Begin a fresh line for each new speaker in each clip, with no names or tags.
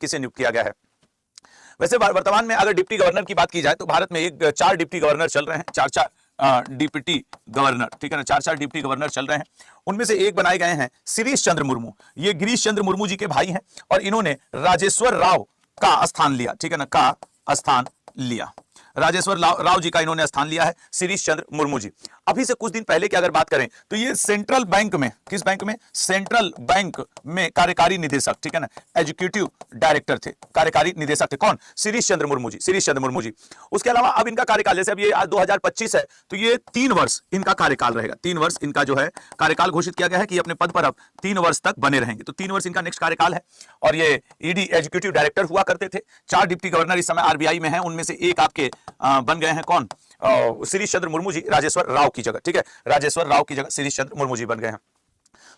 किसे नियुक्त किया गया है। वैसे वर्तमान में अगर डिप्टी गवर्नर की बात की जाए तो भारत में एक 4 डिप्टी गवर्नर चल रहे हैं, 4 डिप्टी गवर्नर, ठीक है ना, 4 डिप्टी गवर्नर चल रहे हैं। उनमें से एक बनाए गए हैं शिरीष चंद्र मुर्मू। ये गिरीश चंद्र मुर्मू जी के भाई हैं और इन्होंने राजेश्वर राव का स्थान लिया, ठीक है ना, का स्थान लिया। राजेश्वर राव जी का इन्होंने स्थान लिया है, शिरीष चंद्र मुर्मू जी। अभी से कुछ दिन पहले की अगर बात करें तो ये सेंट्रल बैंक में, किस बैंक में, सेंट्रल बैंक में कार्यकारी निदेशक, ठीक है ना, एग्जीक्यूटिव डायरेक्टर थे, कार्यकारी निदेशक थे। कौन? शिरीष चंद्र मुर्मू जी, शिरीष चंद्र मुर्मू जी। उसके अलावा अब इनका कार्यकाल, जैसे अब ये आज 2025 है तो ये 3 वर्ष इनका कार्यकाल रहेगा, 3 वर्ष इनका जो है कार्यकाल घोषित किया गया है कि अपने पद पर अब 3 वर्ष तक बने रहेंगे। तो 3 वर्ष इनका नेक्स्ट कार्यकाल है और ये ईडी एग्जीक्यूटिव डायरेक्टर हुआ करते थे। 4 डिप्टी गवर्नर इस समय आरबीआई में हैं, उनमें से एक आपके बन गए हैं कौन? शिरीष चंद्र मुर्मू जी, राजेश्वर राव की जगह, ठीक है, राजेश्वर राव की जगह शिरीष चंद्र मुर्मू जी बन गए हैं।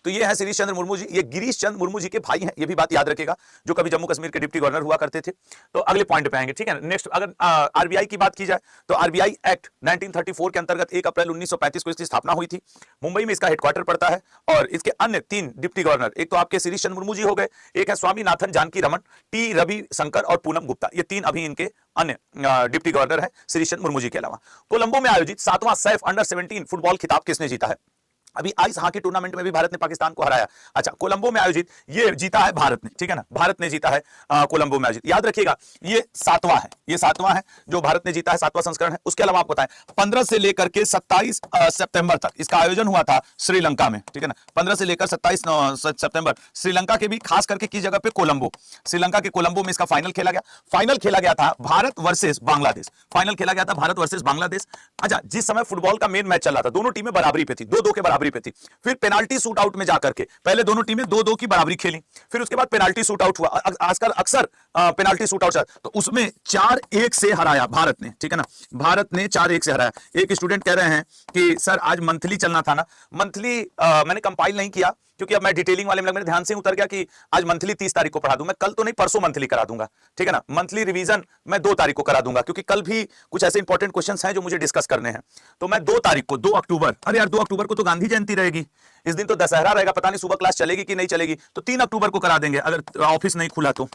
तो ये है शिरीष चंद्र मुर्मू जी, ये गिरीश चंद्र मुर्मू जी के भाई हैं, ये भी बात याद रखेगा, जो कभी जम्मू कश्मीर के डिप्टी गवर्नर हुआ करते थे। तो अगले पॉइंट पे आएंगे, ठीक है। नेक्स्ट अगर आरबीआई की बात की जाए तो आरबीआई एक्ट 1934 के अंतर्गत 1 अप्रैल 1935 को इसकी स्थापना हुई थी। मुंबई में इसका हेडक्वार्टर पड़ता है और इसके अन्य 3 डिप्टी गवर्नर, एक तो आपके शिरीष चंद्र मुर्मू जी हो गए, एक है स्वामीनाथन जानकी रमन, टी रवि शंकर और पूनम गुप्ता, ये 3 अभी इनके अन्य डिप्टी गवर्नर है शिरीष चंद्र मुर्मू जी के अलावा। कोलंबो में आयोजित 7वां सैफ अंडर 17 फुटबॉल खिताब किसने जीता है? अभी आइस हॉकी टूर्नामेंट में भी भारत ने पाकिस्तान को हराया। अच्छा, कोलंबो में आयोजित ये जीता है भारत ने, ठीक है ना, भारत ने जीता है कोलंबो में आयोजित। याद रखिएगा ये 7वां है, ये 7वां है जो भारत ने जीता है, 7वां संस्करण है। उसके अलावा आप बताएं 15 से लेकर के 27 सितंबर तक इसका आयोजन हुआ था श्रीलंका में, ठीक है ना, 15 से लेकर 27 सितंबर श्रीलंका के भी खास करके किस जगह पे? कोलंबो, श्रीलंका के कोलंबो में इसका फाइनल खेला गया। फाइनल खेला गया था भारत वर्सेस बांग्लादेश, फाइनल खेला गया था भारत वर्सेस बांग्लादेश। अच्छा, जिस समय फुटबॉल का मेन मैच चल रहा था, दोनों टीमें बराबरी पे थी, 2-2 के बराबरी पे थी। फिर पेनाल्टी शूट आउट में जाकर के पहले दोनों टीमें 2-2 की बराबरी खेली, फिर उसके बाद पेनाल्टी शूट आउट हुआ। आजकल अक्सर पेनाल्टी शूट आउट, तो उसमें 4-1 से हराया भारत ने, ठीक है ना, भारत ने 4-1 से हराया। एक स्टूडेंट कह रहे हैं कि सर आज मंथली चलना था ना, मंथली मैंने कंपाइल नहीं किया क्योंकि अब मैं डिटेलिंग वाले में मेरे ध्यान से उतर गया कि आज मंथली 30 तारीख को पढ़ा दूं। मैं कल तो नहीं, परसों मंथली करा दूंगा, ठीक है ना। मंथली रिवीजन मैं 2 तारीख को करा दूंगा क्योंकि कल भी कुछ ऐसे इंपॉर्टेंट क्वेश्चंस हैं जो मुझे डिस्कस करने हैं। तो मैं 2 तारीख को, 2 अक्टूबर, अरे यार 2 अक्टूबर को तो गांधी जयंती रहेगी, इस दिन तो दशहरा रहेगा, पता नहीं सुबह क्लास चलेगी कि नहीं चलेगी, तो 3 अक्टूबर को करा देंगे अगर ऑफिस नहीं खुला तो।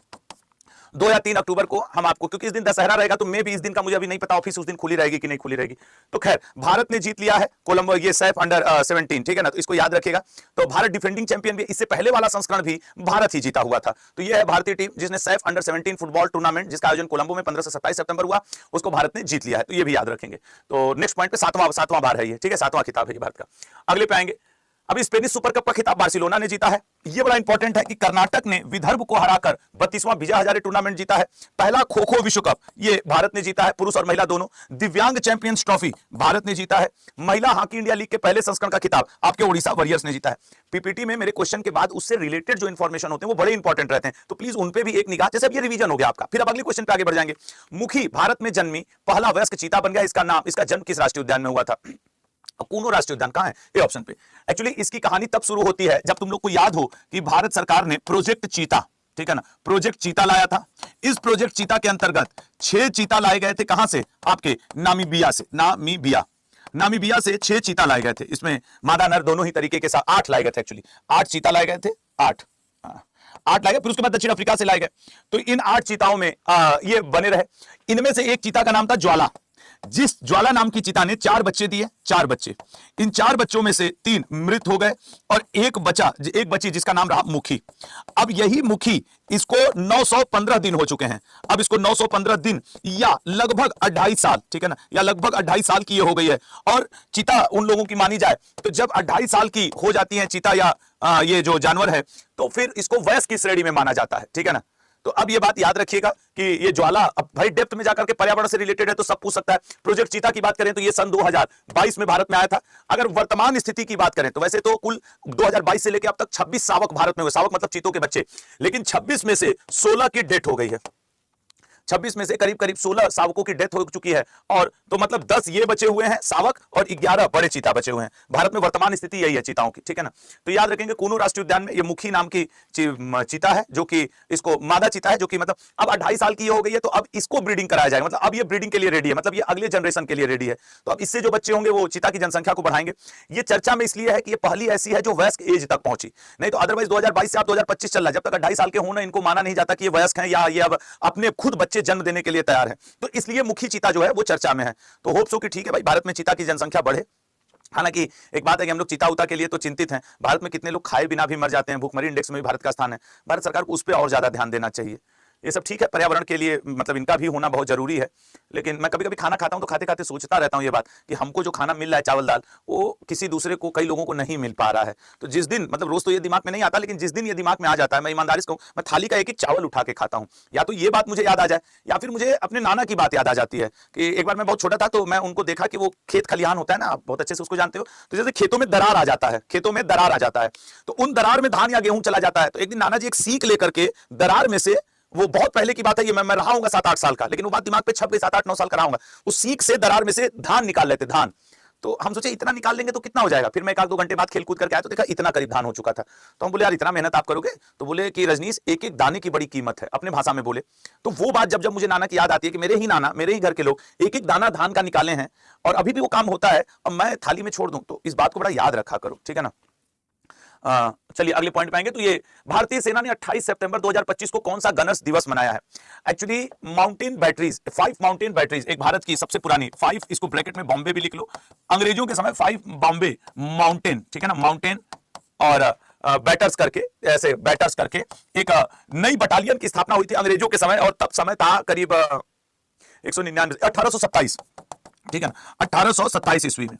2 या 3 अक्टूबर को हम आपको, क्योंकि इस दिन दशहरा रहेगा तो मैं भी इस दिन का मुझे अभी नहीं पता ऑफिस उस दिन खुली रहेगी कि नहीं खुली रहेगी। तो खैर भारत ने जीत लिया है कोलंबो, ये सैफ अंडर 17, ठीक है ना, तो इसको याद रखिएगा। तो भारत डिफेंडिंग चैंपियन भी, इससे पहले वाला संस्करण भी भारत ही जीता हुआ था। तो यह है भारतीय टीम जिसने सैफ अंडर 17 फुटबॉल टूर्नामेंट, जिसका आयोजन कोलंबो में 15 से 27 सितंबर हुआ, उसको भारत ने जीत लिया है। तो ये भी याद रखेंगे। तो नेक्स्ट पॉइंट पे 7वां बार है ये, ठीक है, 7वां खिताब है ये भारत का। अगले पे आएंगे। अभी स्पेनिश सुपर कप का खिताब बार्सिलोना ने जीता है। यह बड़ा इंपॉर्टेंट है कि कर्नाटक ने विदर्भ को हराकर 32वां विजय हजारे टूर्नामेंट जीता है। पहला खो खो विश्व कप ये भारत ने जीता है, पुरुष और महिला दोनों। दिव्यांग चैंपियंस ट्रॉफी भारत ने जीता है। महिला हॉकी इंडिया लीग के पहले संस्करण का खिताब आपके ओडिशा वॉरियर्स ने जीता है। पीपीटी में मेरे क्वेश्चन के बाद उससे रिलेटेड जो इंफॉर्मेशन होते हैं वो बड़े इंपॉर्टेंट रहते हैं, तो प्लीज उन पे भी एक निगाह, जैसे अब ये रिवीजन हो गया आपका। फिर अब अगले क्वेश्चन पे आगे बढ़ जाएंगे। मुखी भारत में जन्मी पहला वयस्क चीता बन गया, इसका नाम, इसका जन्म किस राष्ट्रीय उद्यान में हुआ था? कूनो राष्ट्रीय उद्यान कहां है? ए ऑप्शन पे। एक्चुअली इसकी कहानी तब शुरू होती है जब तुम लोग को याद हो कि भारत सरकार ने प्रोजेक्ट चीता, ठीक है ना, प्रोजेक्ट चीता लाया था। इस प्रोजेक्ट चीता के अंतर्गत 6 चीता लाए गए थे। कहां से? आपके नामीबिया से, नामीबिया से 6 चीता लाए गए थे। इसमें मादा नर दोनों ही तरीके के साथ 8 लाए गए थे। एक्चुअली 8 चीता लाए गए थे, 8 लाए गए। फिर उसके बाद दक्षिण अफ्रीका से लाए गए। तो इन 8 चीताओं में ये बने रहे। इनमें से एक चीता का नाम था ज्वाला। जिस ज्वाला नाम की चीता ने 4 बच्चे दिए, 4 बच्चे। इन 4 बच्चों में से 3 मृत हो गए और एक बची जिसका नाम रहा मुखी। अब यही मुखी, इसको 915 दिन हो चुके हैं। अब इसको 915 दिन या लगभग 2.5 साल, ठीक है ना, या लगभग 2.5 साल की ये हो गई है। और चीता उन लोगों की मानी जाए तो जब 2.5 साल की हो जाती है चीता या ये जो जानवर है, तो फिर इसको वयस्क की श्रेणी में माना जाता है, ठीक है ना। तो अब ये बात याद रखिएगा कि ये ज्वाला, अब भाई डेप्थ में जाकर के पर्यावरण से रिलेटेड है तो सब पूछ सकता है। प्रोजेक्ट चीता की बात करें तो ये सन 2022 में भारत में आया था। अगर वर्तमान स्थिति की बात करें तो वैसे तो कुल 2022 से लेकर अब तक 26 शावक भारत में हुए। शावक मतलब चीतों के बच्चे, लेकिन 26 में से 16 की डेथ हो गई है। 26 में से करीब करीब 16 शावकों की डेथ हो चुकी है, और तो मतलब 10 ये बचे हुए हैं शावक और 11 बड़े चीता बचे हुए हैं। भारत में वर्तमान स्थिति यही है चीताओं की, ठीक है ना। तो याद रखेंगे कूनू राष्ट्रीय उद्यान में ये मुखी नाम की चीता है, जो कि इसको मादा चीता है, जो कि मतलब अब 2.5 साल की हो गई है, तो अब इसको ब्रीडिंग कराया जाएगा, मतलब अब ये ब्रीडिंग के लिए रेडी है, मतलब ये अगले जनरेशन के लिए रेडी है। तो अब इससे जो बच्चे होंगे वो चीता की जनसंख्या को बढ़ाएंगे। ये चर्चा में इसलिए है कि ये पहली ऐसी है जो वयस्क एज तक पहुंची, नहीं तो अदरवाइज 2022 से आप 2025 चल रहा है, जब तक 2.5 साल के हो ना, इनको माना नहीं जाता कि ये वयस्क हैं या ये अब अपने खुद बच्चे जन्म देने के लिए तैयार है। तो इसलिए मुखी चीता जो है वो चर्चा में है। तो होप सो कि ठीक है भाई, भारत में चीता की जनसंख्या बढ़े। हालांकि एक बात है कि हम लोग चीता उता के लिए तो चिंतित हैं, भारत में कितने लोग खाए बिना भी मर जाते हैं, भूखमरी इंडेक्स में भी भारत का स्थान है। भारत सरकार को उस पर और ज्यादा ध्यान देना चाहिए। ये सब ठीक है, पर्यावरण के लिए मतलब इनका भी होना बहुत जरूरी है, लेकिन मैं कभी कभी खाना खाता हूं तो खाते खाते सोचता रहता हूं ये बात कि हमको जो खाना मिल रहा है चावल दाल, वो किसी दूसरे को, कई लोगों को नहीं मिल पा रहा है। तो जिस दिन, मतलब रोज तो ये दिमाग में नहीं आता, लेकिन जिस दिन ये दिमाग में आ जाता है, मैं ईमानदारी से कहूं, मैं थाली का एक चावल उठा के खाता हूं, या तो ये बात मुझे याद आ जाए, या फिर मुझे अपने नाना की बात याद आ जाती है कि एक बार मैं बहुत छोटा था तो मैं उनको देखा कि वो खेत खलिहान होता है ना, आप बहुत अच्छे से उसको जानते हो, तो जैसे खेतों में दरार आ जाता है, खेतों में दरार आ जाता है, तो उन दरार में धान या गेहूं चला जाता है। तो एक दिन नाना जी एक सीख लेकर के दरार में से, वो बहुत पहले की बात है, ये मैं रहा हूंगा 7-8 साल का, लेकिन वो बात दिमाग पे छप गई, 7-8-9 साल का रहा हूंगा। उस सीख से, दरार में से धान निकाल लेते, धान। तो हम सोचे इतना निकाल लेंगे तो कितना हो जाएगा। फिर मैं 1-2 घंटे बाद खेल कूद करके आया तो देखा इतना करीब धान हो चुका था। तो हम बोले यार इतना मेहनत आप करोगे? तो बोले कि रजनीश, एक एक दाने की बड़ी कीमत है, अपने भाषा में बोले। तो वो बात जब जब मुझे नाना की याद आती है कि मेरे ही नाना, मेरे ही घर के लोग एक एक दाना धान का निकाले हैं, और अभी भी वो काम होता है, अब मैं थाली में छोड़ दूं, तो इस बात को बड़ा याद रखा करो, ठीक है ना। चलिए अगले पॉइंट पे आएंगे। तो ये भारतीय सेना ने 28 सितंबर 2025 को कौन सा गणेश दिवस मनाया है? Actually mountain batteries, 5 mountain batteries, एक भारत की सबसे पुरानी 5, इसको ब्रैकेट में बॉम्बे भी लिख लो, अंग्रेजों के समय 5 बॉम्बे माउंटेन, ठीक है ना, माउंटेन और बैटर्स करके, ऐसे बैटर्स करके एक नई बटालियन की स्थापना हुई थी अंग्रेजों के समय, और तब समय था करीब 199, 1827, ठीक है ना, 1827 ईस्वी में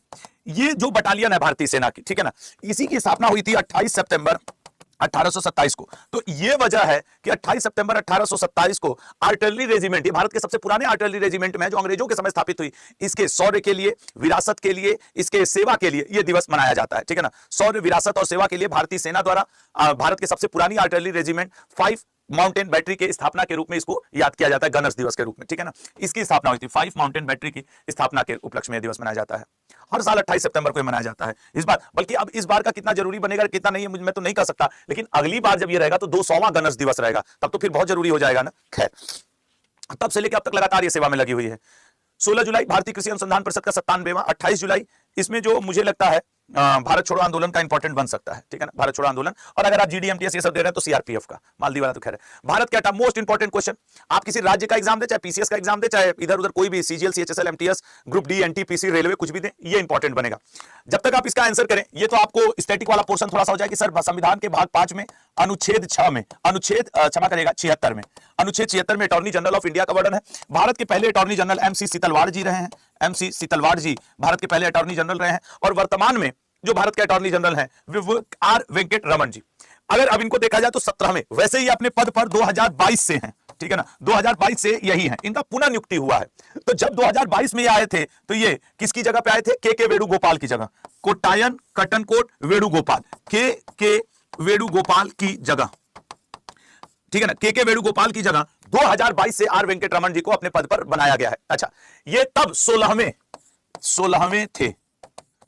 ये जो बटालियन है भारतीय सेना की, ठीक है ना, इसी की स्थापना हुई थी 28 सितंबर 1827 को। तो ये वजह है कि 28 सितंबर 1827 को आर्टिलरी रेजिमेंट, ये भारत के सबसे पुराने आर्टिलरी रेजिमेंट में है, जो अंग्रेजों के समय स्थापित हुई, इसके शौर्य के लिए, विरासत के लिए, इसके सेवा के लिए ये दिवस मनाया जाता है, ठीक है ना। शौर्य, विरासत और सेवा के लिए भारतीय सेना द्वारा भारत के सबसे पुरानी आर्टिलरी रेजिमेंट 5 माउंटेन बैटरी के स्थापना के रूप में इसको याद किया जाता है, गणेश दिवस के रूप में, ठीक है ना। इसकी स्थापना हुई थी, 5 माउंटेन बैटरी की स्थापना के उपलक्ष्य में यह दिवस मनाया जाता है। हर साल 28 सितंबर को मनाया जाता है इस बार, बल्कि अब इस बार का कितना जरूरी बनेगा कितना नहीं है मैं तो नहीं कह सकता, लेकिन अगली बार जब ये रहेगा तो 200वां गणेश दिवस रहेगा, तब तो फिर बहुत जरूरी हो जाएगा ना। खैर, तब से लेकर अब तक लगातार ये सेवा में लगी हुई है। 16 जुलाई भारतीय कृषि अनुसंधान परिषद का 97वां, 28 जुलाई, इसमें जो मुझे लगता है भारत छोड़ो आंदोलन का इंपॉर्टेंट बन सकता है, ठीक है ना, भारत छोड़ो आंदोलन। और अगर आप जीडीएमटीएस ये सब दे रहे हैं तो सीआरपीएफ का, मालदीव वाला तो खैर है। भारत क्या था मोस्ट इंपॉर्टेंट क्वेश्चन, आप किसी राज्य का एग्जाम दे, चाहे पीसीएस का एग्जाम दे, चाहे इधर उधर कोई भी CGL, CHSL, MTS, group D, NTPC, railway, कुछ भी दे, ये इंपॉर्टेंट बनेगा। जब तक आप इसका आंसर करें, ये तो आपको स्टैटिक वाला पोर्शन थोड़ा सा हो जाए कि सर संविधान के भाग 5 में अनुच्छेद 6 में, अनुच्छेद क्षमा करेगा 76 में, अनुच्छेद 76 में अटॉर्नी जनरल ऑफ इंडिया का वर्णन है। भारत के पहले अटॉर्नी जनरल एमसी सीतलवाड़ जी रहे हैं, एमसी सीतलवाड़ जी भारत के पहले अटॉर्नी जनरल रहे हैं, और वर्तमान में जो भारत के अटॉर्नी जनरल हैं वो आर वेंकट रमन जी। अगर अब इनको देखा जाए तो 17वें, वैसे ही अपने पद पर 2022 से हैं, ठीक है ना, 2022 से यही है, इनका पुनः नियुक्ति हुआ है। तो जब 2022 में ये आए थे तो ये किसकी जगह पे आए थे? के वेणुगोपाल की जगह, कोट्टायन कट्टनकोट वेणुगोपाल, के वेणुगोपाल की जगह, ठीक है ना, के वेणुगोपाल की जगह 2022 से आर वेंकट रमन जी को अपने पद पर बनाया गया है। अच्छा, ये तब 16वें थे,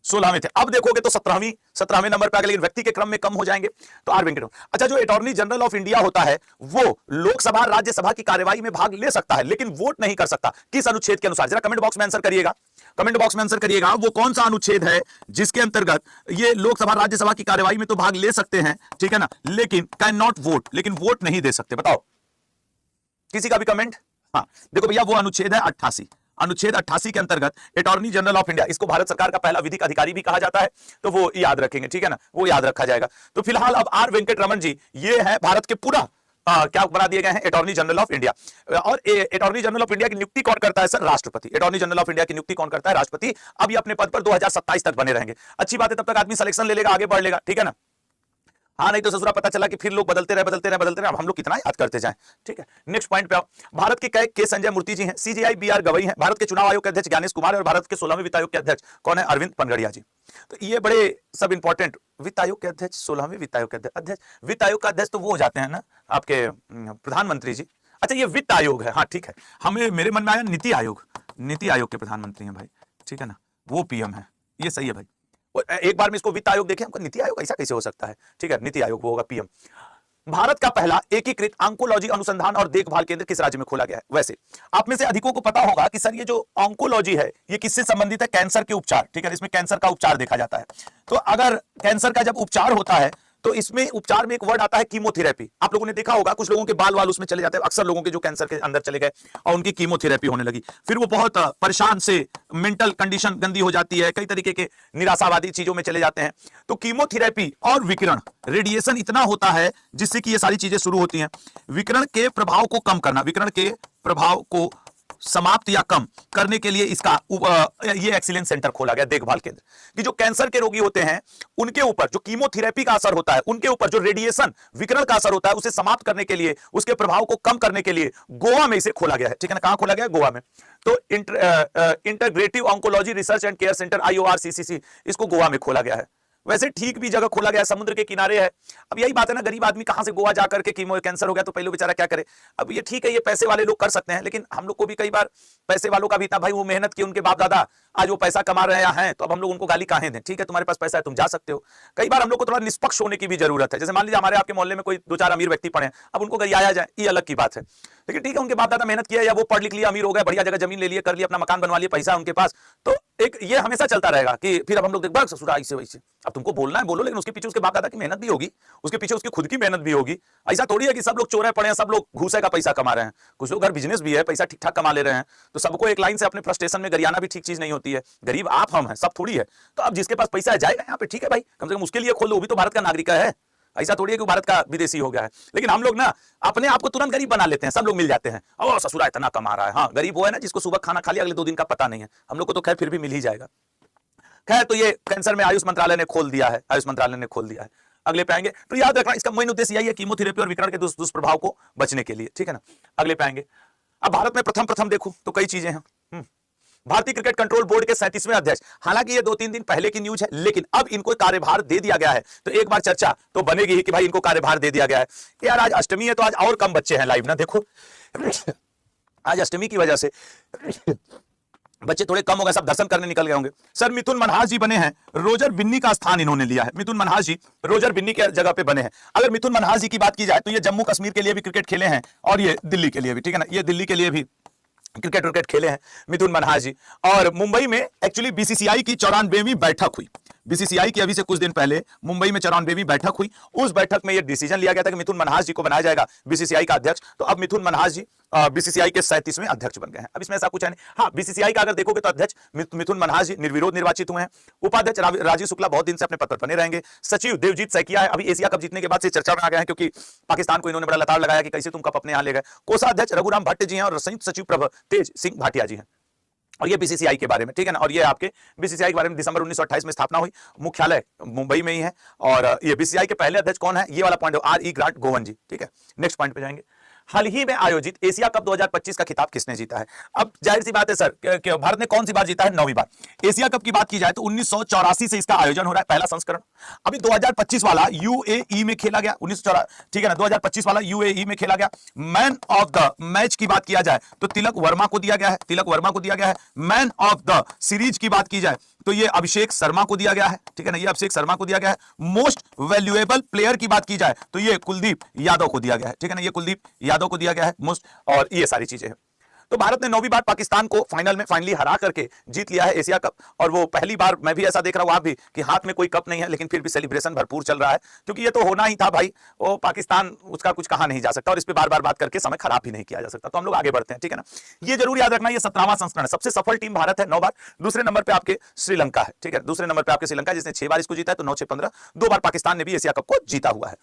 16वें थे। अब देखोगे तो 17वें नंबर पे आ गए, लेकिन व्यक्ति के क्रम में कम हो जाएंगे तो आर वेंकट। अच्छा, जो अटॉर्नी जनरल ऑफ इंडिया होता है वो लोकसभा राज्यसभा की कार्यवाही में भाग ले सकता है, लेकिन वोट नहीं कर सकता। किस अनुच्छेद के अनुसार? जरा कमेंट बॉक्स में आंसर करिएगा, कमेंट बॉक्स में आंसर करिएगा, वो कौन सा अनुच्छेद है जिसके अंतर्गत ये लोकसभा राज्यसभा की कार्यवाही में तो भाग ले सकते हैं, ठीक है ना, लेकिन कैन नॉट वोट, लेकिन वोट नहीं दे सकते। बताओ किसी का भी कमेंट। हाँ देखो भैया, वो अनुच्छेद है 88, अनुच्छेद 88 के अंतर्गत अटॉर्नी जनरल ऑफ इंडिया, इसको भारत सरकार का पहला विधिक अधिकारी भी कहा जाता है, तो वो याद रखेंगे, ठीक है ना, वो याद रखा जाएगा। तो फिलहाल अब आर वेंकट रमन जी ये है भारत के पूरा क्या बना दिए गए हैं? Attorney general of India. और अटॉर्नी जनरल ऑफ इंडिया की नियुक्ति कौन करता है सर? राष्ट्रपति। अटॉर्नी जनरल ऑफ इंडिया की नियुक्ति कौन करता है? राष्ट्रपति। अब ये अपने पद पर 2027 तक बने रहेंगे। अच्छी बात है, तब तक आदमी सिलेक्शन ले लेगा, आगे बढ़ लेगा, ठीक है ना। हाँ, नहीं तो ससुरा पता चला कि फिर लोग बदलते रहे, हम लोग कितना याद करते जाएं, ठीक है। नेक्स्ट पॉइंट पे आओ। भारत के कई के संजय मूर्ति जी हैं, सीजीआई बीआर गवई हैं, भारत के चुनाव आयोग के अध्यक्ष ज्ञानेश कुमार, और भारत के 16वें वित्त आयोग के अध्यक्ष कौन है? अरविंद पनगड़िया जी। तो ये बड़े सब इंपॉर्टेंट वित्त आयोग के अध्यक्ष, 16वें वित्त आयोग के अध्यक्ष। वित्त आयोग का अध्यक्ष तो वो हो जाते हैं ना आपके प्रधानमंत्री जी, अच्छा ये वित्त आयोग है, हाँ ठीक है, हमें मेरे मन में आया नीति आयोग, नीति आयोग के प्रधानमंत्री हैं भाई, ठीक है ना, वो पीएम है, ये सही है भाई। एक बार में इसको वित्त आयोग देखें, हमको नीति आयोग ऐसा कैसे हो सकता है, ठीक है, नीति आयोग वो होगा पीएम। भारत का पहला एकीकृत ऑन्कोलॉजी अनुसंधान और देखभाल केंद्र किस राज्य में खोला गया है? वैसे आप में से अधिकों को पता होगा कि सर ये जो ऑन्कोलॉजी है ये किससे संबंधित है? कैंसर के उपचार, ठीक है, इसमें कैंसर का उपचार देखा जाता है। तो अगर कैंसर का जब उपचार होता है तो इसमें उपचार में एक वर्ड आता है कीमोथेरेपी। आप लोगों ने देखा होगा कुछ लोगों के बाल वाल उसमें चले जाते हैं, अक्सर लोगों के जो कैंसर के अंदर चले गए और उनकी कीमोथेरेपी होने लगी, फिर वो बहुत परेशान से, मेंटल कंडीशन गंदी हो जाती है, कई तरीके के निराशावादी चीजों में चले जाते हैं। तो कीमोथेरेपी और विकिरण, रेडिएशन इतना होता है जिससे कि ये सारी चीजें शुरू होती हैं। विकिरण के प्रभाव को कम करना, विकिरण के प्रभाव को समाप्त या कम करने के लिए इसका ये एक्सीलेंस सेंटर खोला गया, देखभाल केंद्र, कि जो कैंसर के रोगी होते हैं उनके ऊपर जो कीमोथेरेपी का असर होता है, उनके ऊपर जो रेडिएशन विकिरण का असर होता है उसे समाप्त करने के लिए, उसके प्रभाव को कम करने के लिए गोवा में इसे खोला गया है, ठीक है ना। कहां खोला गया है? गोवा में। तो integrative oncology research and care centre IORCCC, इसको गोवा में खोला गया है। वैसे ठीक भी जगह खोला गया, समुद्र के किनारे है। अब यही बात है ना, गरीब आदमी कहां से गोवा जाकर के कीमो कैंसर हो गया तो पहले बेचारा क्या करे। अब ये ठीक है, ये पैसे वाले लोग कर सकते हैं, लेकिन हम लोग को भी कई बार पैसे वालों का भी था भाई, वो मेहनत की, उनके बाप दादा आज वो पैसा कमा रहे हैं, तो अब हम लोग उनको गाली काहे दें? ठीक है, तुम्हारे पास पैसा है, तुम जा सकते हो। कई बार हम लोग को थोड़ा निष्पक्ष होने की भी जरूरत है। जैसे मान लीजिए हमारे आपके मोहल्ले में कोई 2-4 अमीर व्यक्ति पड़े हैं, अब उनको गरियाया जाए, ये अलग की बात है, लेकिन ठीक है, उनके बाप दादा मेहनत किया या वो पढ़ लिख लिया, अमीर हो गए, बढ़िया जगह जमीन ले लिए, कर लिया, अपना मकान बनवा लिया, पैसा उनके पास, तो एक ये हमेशा चलता रहेगा कि फिर अब हम लोग देख ससुरा ऐसे वैसे। अब तुमको बोलना है बोलो, लेकिन उसके पीछे उसके बाप दादा की मेहनत भी होगी, उसके पीछे उसकी खुद की मेहनत भी होगी। ऐसा थोड़ी है कि सब लोग चोरे पड़े हैं, सब लोग घूसे का पैसा कमा रहे हैं। कुछ लोग घर बिजनेस भी है, पैसा ठीक ठाक कमा ले रहे हैं। तो सबको एक लाइन से अपने फ्रस्ट्रेशन में गरियाना भी ठीक चीज नहीं होती है। गरीब आप हम हैं, सब थोड़ी है। तो अब जिसके पास पैसा है जाएगा यहाँ पे, ठीक है भाई, कम से कम उसके लिए खोल दो, वो भी तो भारत का नागरिक है। ऐसा थोड़ी है कि भारत का विदेशी हो गया है। लेकिन हम लोग ना अपने आप को तुरंत गरीब बना लेते हैं, सब लोग मिल जाते हैं, और ससुरा इतना कमा रहा है। हाँ, गरीब वो है ना जिसको सुबह खाना खा लिया, अगले 2 दिन का पता नहीं है। हम लोग को तो खैर फिर भी मिल ही जाएगा। खैर, तो ये कैंसर में आयुष मंत्रालय ने खोल दिया है, आयुष मंत्रालय ने खोल दिया है। अगले पे आएंगे, तो याद रखना इसका मेन उद्देश्य यही है, कीमोथेरेपी और विकिरण के दुष्प्रभाव को बचने के लिए, ठीक है ना। अगले पे आएंगे। अब भारत में प्रथम देखो तो कई चीजें हैं। भारतीय क्रिकेट कंट्रोल बोर्ड के 37वें अध्यक्ष, हालांकि ये 2-3 दिन पहले की न्यूज है, लेकिन अब इनको कार्यभार दे दिया गया है, तो एक बार चर्चा तो बनेगी ही कि भाई इनको कार्यभार दे दिया गया है। यार आज अष्टमी है तो आज और कम बच्चे हैं लाइव ना, देखो आज अष्टमी की वजह से बच्चे थोड़े कम हो गए, सब दर्शन करने निकल गए होंगे। सर मिथुन मनहास जी बने हैं, रोजर बिन्नी का स्थान इन्होंने लिया है। मिथुन मनहास जी रोजर बिन्नी के जगह पे बने हैं। अगर मिथुन मनहास जी की बात की जाए तो ये जम्मू कश्मीर के लिए भी क्रिकेट खेले हैं और ये दिल्ली के लिए भी, ठीक है ना, ये दिल्ली के लिए भी क्रिकेट खेले हैं मिथुन मनहास जी। और मुंबई में एक्चुअली बीसीसीआई की 94वीं बैठक हुई, बीसीसीआई की अभी से कुछ दिन पहले मुंबई में 94वीं बैठक हुई। उस बैठक में यह डिसीजन लिया गया था कि मिथुन मनहास जी को बनाया जाएगा बीसीसीआई का अध्यक्ष। तो अब मिथुन मनहास जी बीसीसीआई के 37वें अध्यक्ष बन गए हैं। अब इसमें ऐसा कुछ है नहीं। हाँ, बीसीसीआई का अगर देखोगे तो अध्यक्ष मिथुन मनहास जी निर्विरोध निर्वाचित हुए हैं। उपाध्यक्ष राजीव शुक्ला बहुत दिन से अपने पद पर बने रहेंगे। सचिव देवजीत सैकिया है, अभी एशिया कप जीतने के बाद से चर्चा में आ गए हैं, क्योंकि पाकिस्तान को इन्होंने बड़ा लताड़ लगाया कि कैसे तुम कप अपने यहां ले गए। कोषाध्यक्ष रघुराम भट्ट जी हैं और संयुक्त सचिव प्रभतेज सिंह भाटिया जी हैं। और ये बीसीसीआई के बारे में, ठीक है ना। और ये आपके बीसीसीआई के बारे में दिसंबर 1928 में स्थापना हुई, मुख्यालय मुंबई में ही है। और ये बीसीसीआई के पहले अध्यक्ष कौन है, ये वाला पॉइंट RE ग्रांट गोवन जी, ठीक है। नेक्स्ट पॉइंट पे जाएंगे। हाल ही में आयोजित एशिया कप 2025 का खिताब किसने जीता है? अब जाहिर सी बात है सर, भारत ने कौन सी बार जीता है? 9वीं बार। एशिया कप की बात की जाए तो 1984 से इसका आयोजन हो रहा है, पहला संस्करण। अभी 2025 वाला UAE में खेला गया, 1984, ठीक है ना, 2025 वाला UAE में खेला गया। मैन ऑफ द मैच की बात किया जाए तो तिलक वर्मा को दिया गया है, तिलक वर्मा को दिया गया है। मैन ऑफ द सीरीज की बात की जाए तो ये अभिषेक शर्मा को दिया गया है, ठीक है ना, ये अभिषेक शर्मा को दिया गया है। मोस्ट वैल्यूएबल प्लेयर की बात की जाए तो ये कुलदीप यादव को दिया गया है, ठीक है ना, ये कुलदीप यादव को दिया गया है मोस्ट। और ये सारी चीजें हैं। तो भारत ने 9वीं बार पाकिस्तान को फाइनल में फाइनली हरा करके जीत लिया है एशिया कप। और वो पहली बार, मैं भी ऐसा देख रहा हूं आप भी, कि हाथ में कोई कप नहीं है लेकिन फिर भी सेलिब्रेशन भरपूर चल रहा है, क्योंकि ये तो होना ही था भाई। वो पाकिस्तान उसका कुछ कहा नहीं जा सकता और इस पर बार बार बात करके समय खराब भी नहीं किया जा सकता। तो हम लोग आगे बढ़ते हैं, ठीक है ना। ये जरूर याद रखना, ये 17वां संस्करण है। सबसे सफल टीम भारत है 9 बार। दूसरे नंबर पे आपके श्रीलंका है, ठीक है, दूसरे नंबर पे आपके श्रीलंका, जिसने 6 बार इसको जीता है, तो 9, 6, 15, 2 बार पाकिस्तान ने भी एशिया कप को जीता हुआ है।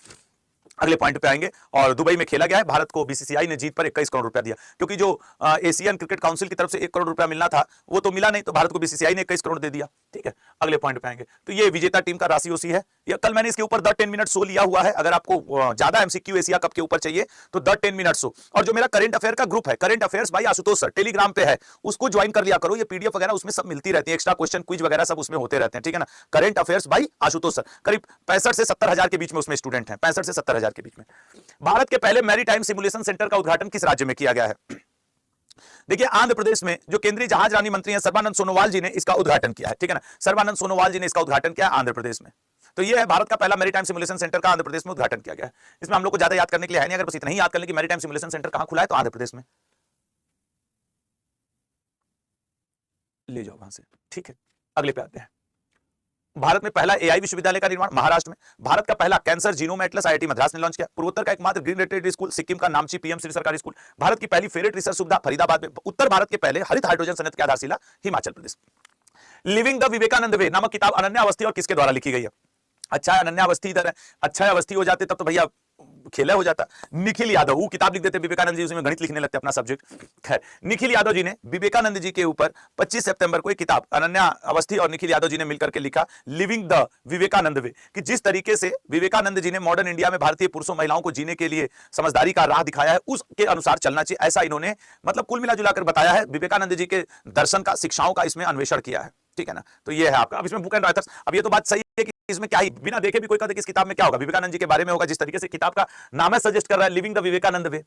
अगले पॉइंट पे आएंगे। और दुबई में खेला गया है। भारत को बीसीसीआई ने जीत पर 21 करोड़ रुपया दिया, क्योंकि जो एशियन क्रिकेट काउंसिल की तरफ से 1 करोड़ रुपया मिलना था वो तो मिला नहीं, तो भारत को बीसीसीआई ने 21 करोड़ दे दिया, ठीक है। अगले पॉइंट पे आएंगे। तो ये विजेता टीम का राशि ओसी है। ये कल मैंने इसके ऊपर द 10 मिनट शो लिया हुआ है। अगर आपको ज्यादा एमसीक्यू एशिया कप के ऊपर चाहिए तो द 10 मिनट शो। और जो मेरा करंट अफेयर का ग्रुप है, current affairs by Ashutosh sir, Telegram पे है, उसको ज्वाइन कर लिया करो। ये पीडीएफ वगैरह उसमें सब मिलती रहती है, एक्स्ट्रा क्वेश्चन क्विज वगैरह सब उसमें होते रहते हैं, ठीक है ना। Current affairs by Ashutosh sir, करीब 65 से 70 हजार के बीच में उसमें स्टूडेंट हैं, 65 से 70 हजार 2000 के बीच में। भारत के पहले मैरीटाइम सिमुलेशन सेंटर का उद्घाटन किस राज्य में किया गया है? देखिए आंध्र प्रदेश में जो केंद्रीय जहाज रानी मंत्री हैं सर्बानंद सोनोवाल जी ने इसका उद्घाटन किया है, ठीक है ना, सर्बानंद सोनोवाल जी ने इसका उद्घाटन किया आंध्र प्रदेश में। तो ये है भारत का पहला मैरीटाइम सिमुलेशन सेंटर का आंध्र प्रदेश में उद्घाटन किया गया है। इसमें हम लोग को ज्यादा याद करने के लिए है नहीं, अगर बस इतना ही याद कर लें कि मैरीटाइम सिमुलेशन सेंटर कहां खुला है तो आंध्र प्रदेश में। ले जाओ वहां से, ठीक है। अगले पे आते हैं। भारत में पहला एआई विश्वविद्यालय का निर्माण महाराष्ट्र में। भारत का पहला cancer genome Atlas IIT Madras ने लॉन्च किया। पूर्वोत्तर का एकमात्र ग्रीन रेटेड स्कूल सिक्किम का नामची पीएम श्री सरकारी स्कूल। भारत की पहली फेरेट रिसर्च सुविधा फरीदाबाद में। उत्तर भारत के पहले हरित हाइड्रोजन संयंत्र की आधारशिला हिमाचल प्रदेश। लिविंग द विवेकानंद वे नामक किताब अनन्या अवस्थी और किसके द्वारा लिखी गई है? अच्छा है, अनन्या अवस्थी इधर है, अच्छा है अवस्थी हो जाते तब तो भैया खेला हो जाता। निखिल यादव वो किताब लिख देते विवेकानंद जी, उसमें गणित लिखने लगते अपना सब्जेक्ट। खैर, निखिल यादव जी ने विवेकानंद जी के ऊपर 25 सितंबर को एक किताब अनन्या अवस्थी और निखिल यादव जी ने मिलकर के लिखा लिविंग द विवेकानंद वे, कि जिस तरीके से विवेकानंद जी ने मॉडर्न इंडिया में भारतीय पुरुषों महिलाओं को जीने के लिए समझदारी का राह दिखाया है, उसके अनुसार चलना चाहिए, ऐसा इन्होंने मतलब कुल मिला जुलाकर बताया है। विवेकानंद जी के दर्शन का, शिक्षाओं का इसमें अन्वेषण किया है, ठीक है ना। तो ये है आपका। अब इसमें बुक एंड राइटर्स, अब ये तो बात सही है कि इसमें क्या ही बिना देखे भी कोई कहता है कि इस किताब में क्या होगा, विवेकानंद जी के बारे में होगा, जिस तरीके से किताब का नाम है सजेस्ट कर रहा है लिविंग द विवेकानंद वे।